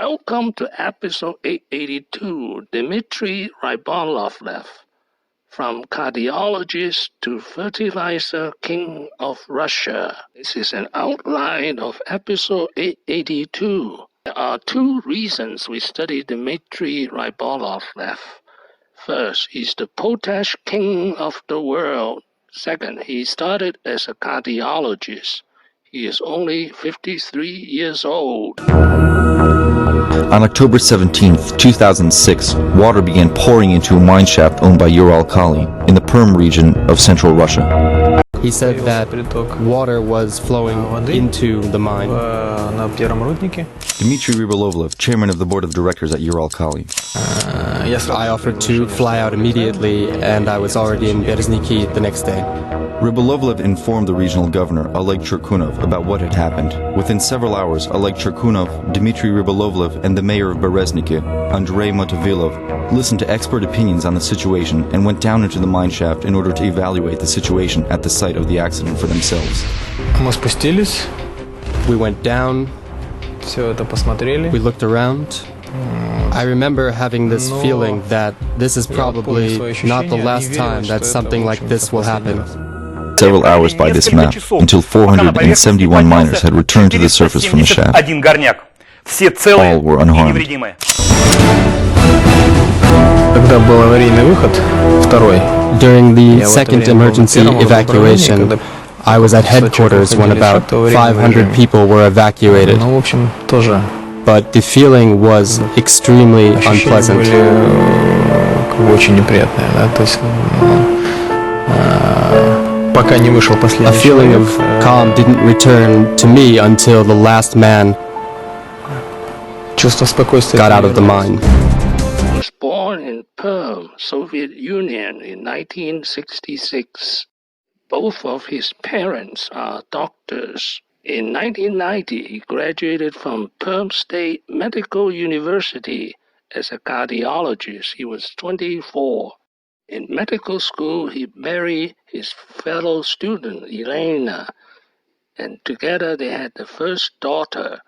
Welcome to episode 882, Dmitry Rybolovlev, from Cardiologist to Fertilizer King of Russia. This is an outline of episode 882. There are two reasons we study Dmitry Rybolovlev. First, he's the potash king of the world. Second, he started as a cardiologist. He is only 53 years old. On October 17, 2006, water began pouring into a mine shaft owned by Uralkali in the Perm region of central Russia. He said that water was flowing into the mine. Dmitry Rybolovlev, chairman of the board of directors at Uralkali. I offered to fly out immediately, and I was already in Berezniki the next day. Rybolovlev informed the regional governor, Oleg Cherkunov, about what had happened. Within several hours, Oleg Cherkunov, Dmitry Rybolovlev, and the mayor of Berezniki, Andrei Motovilov, listened to expert opinions on the situation and went down into the mine shaft in order to evaluate the situation at the site of the accident for themselves. We went down. We looked around. I remember having this feeling that this is probably not the last time that something like this will happen. Several hours by this map, until 471 miners had returned to the surface from the shaft. All were unharmed. During the second emergency evacuation, I was at headquarters when about 500 people were evacuated. But the feeling was extremely unpleasant. A feeling of calm didn't return to me until the last man got out of the mine. He was born in Perm, Soviet Union in 1966. Both of his parents are doctors. In 1990, he graduated from Perm State Medical University as a cardiologist. He was 24. In medical school, he married his fellow student, Elena, and together they had the first daughter.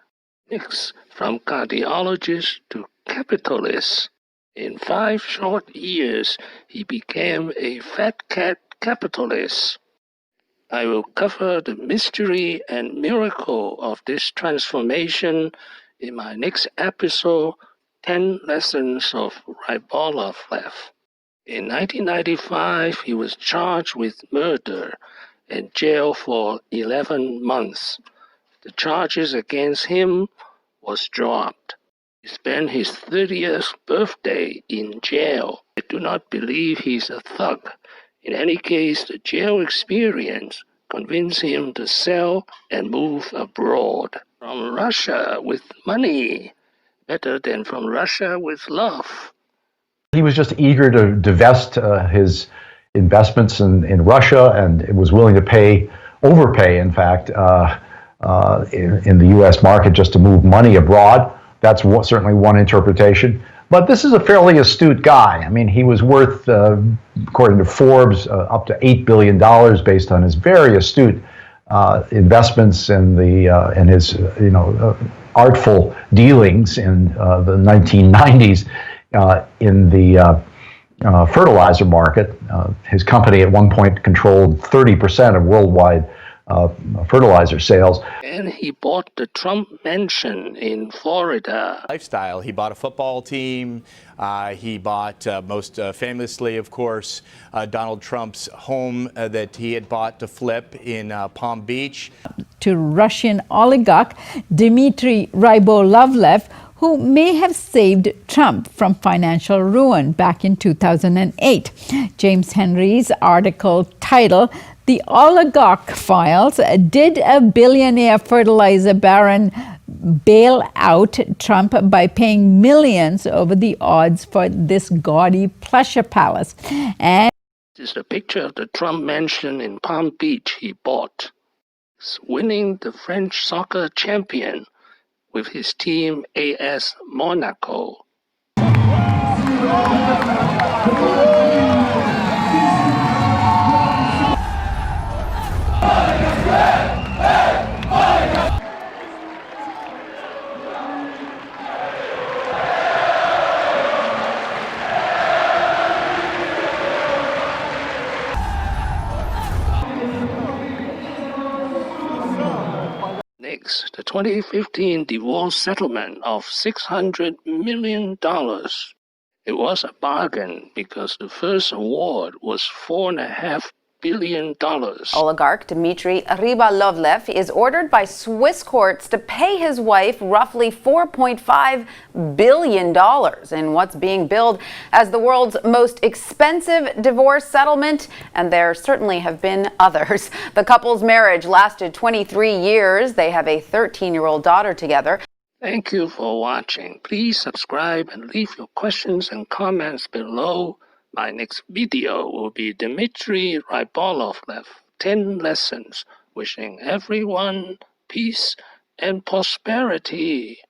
Next, from cardiologist to capitalist. In 5 short years, he became a fat cat capitalist. I will cover the mystery and miracle of this transformation in my next episode, 10 Lessons of Rybolovlev. In 1995, he was charged with murder and jailed for 11 months. The charges against him was dropped. He spent his 30th birthday in jail. I do not believe he's a thug. In any case, the jail experience convinced him to sell and move abroad. From Russia with money, better than from Russia with love. He was just eager to divest his investments in Russia, and was willing to overpay, in fact, in the U.S. market just to move money abroad. That's certainly one interpretation. But this is a fairly astute guy. I mean, he was worth, according to Forbes, up to $8 billion based on his very astute investments and his artful dealings in the 1990s in the fertilizer market. His company at one point controlled 30% of worldwide fertilizer sales. And he bought the Trump mansion in Florida. Lifestyle. He bought a football team. He bought, most famously, of course, Donald Trump's home that he had bought to flip in Palm Beach. To Russian oligarch Dmitry Rybolovlev, who may have saved Trump from financial ruin back in 2008. James Henry's article titled, "The Oligarch Files: Did a Billionaire Fertilizer Baron Bail Out Trump by Paying Millions Over the Odds for This Gaudy Pleasure Palace?" And this is a picture of the Trump mansion in Palm Beach he bought. He's winning the French soccer champion with his team AS Monaco. 2015 divorce settlement of $600 million. It was a bargain because the first award was $4.5 billion. Oligarch Dmitry Rybolovlev is ordered by Swiss courts to pay his wife roughly $4.5 billion in what's being billed as the world's most expensive divorce settlement, and there certainly have been others. The couple's marriage lasted 23 years. They have a 13-year-old daughter together. Thank you for watching. Please subscribe and leave your questions and comments below. My next video will be Dmitry Rybolovlev, 10 lessons, wishing everyone peace and prosperity.